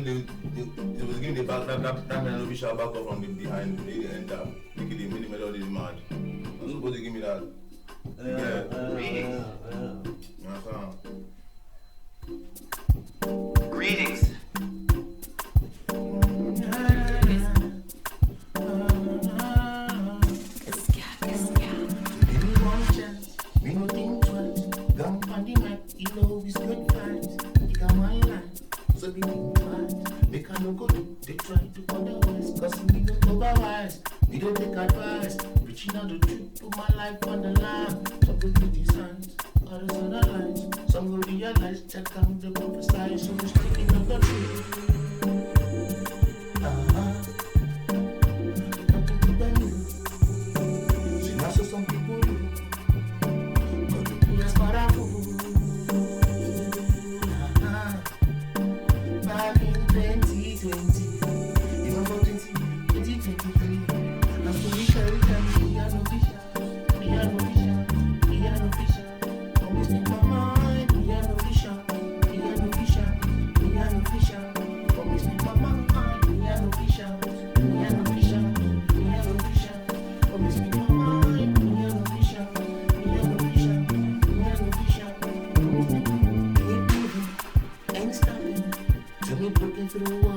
it was giving the back that melody shot back up from the behind the enter. Make it the melody is mad. I'm supposed to give me that. Greetings. Me no think twice. Gong on the mic, you know it's good vibes. You got one line, so be think twice. Make I no go do, they try to otherwise. Cause me no overwise, me don't take advice. Reaching out the truth, put my life on the line. Some go get these signs, others on the lines. Some go realize, check out the prophesy. So we're speaking of the truth. Talking to the youth. See now so some people do. Back in 2020, even for 2023, I'm fully carried and me are no vision, me are no vision, me are no vision. Always make my mind, me are no vision, me are no vision, me are no vision. Always make my mind, me are no vision, me are no vision, me are no vision. Always make my mind, me are no vision, me are no vision, me are no vision. Always make my mind, keep moving, ain't stopping. To me, broken through